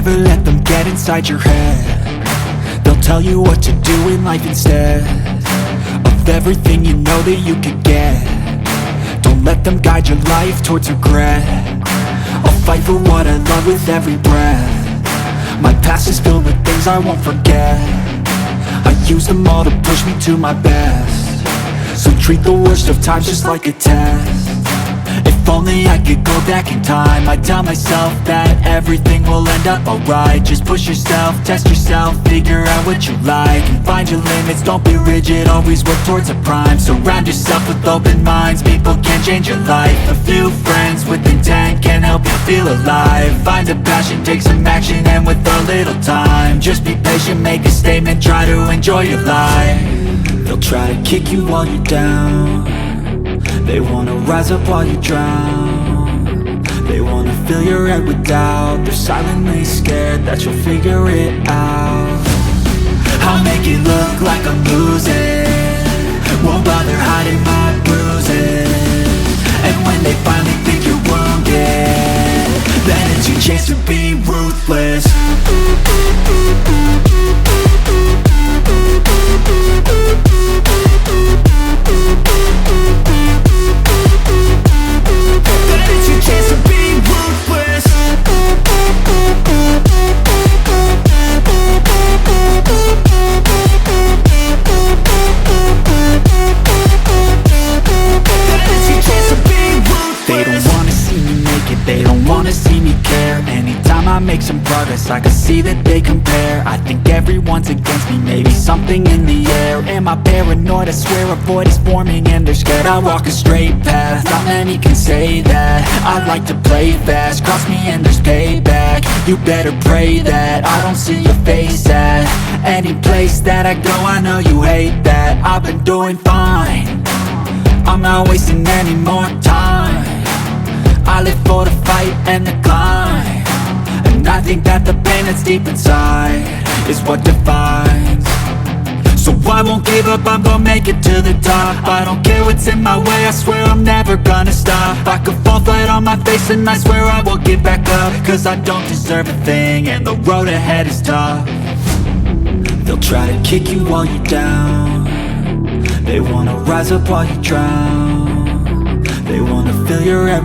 never let them get inside your head. They'll tell you what to do in life instead of everything you know that you could get. Don't let them guide your life towards regret. I'll fight for what I love with every breath. My past is filled with things I won't forget. I use them all to push me to my best. So treat the worst of times just like a test. If only I could go back in time, I'd tell myself that everything will end up alright. Just push yourself, test yourself, figure out what you like, and find your limits, don't be rigid, always work towards a prime. Surround yourself with open minds, people can change your life. A few friends with intent can help you feel alive. Find a passion, take some action, and with a little time, just be patient, make a statement, try to enjoy your life. They'll try to kick you while you're down. They wanna rise up while you drown. They wanna fill your head with doubt. They're silently scared that you'll figure it out. I'll make it look like I'm losing, won't bother hiding my bruises. And when they finally think you're wounded, then it's your chance to be ruthless. They don't wanna see me care. Anytime I make some progress, I can see that they compare. I think everyone's against me, maybe something in the air. Am I paranoid? I swear a void is forming and they're scared. I walk a straight path, not many can say that. I like to play fast, cross me and there's payback. You better pray that I don't see your face at any place that I go. I know you hate that. I've been doing fine, I'm not wasting any more time. I live for the fight and the climb, and I think that the pain that's deep inside is what defines. So I won't give up, I'm gonna make it to the top. I don't care what's in my way, I swear I'm never gonna stop. I could fall flat on my face and I swear I will get back up, cause I don't deserve a thing and the road ahead is tough. They'll try to kick you while you're down. They wanna rise up while you drown. They wanna fill your head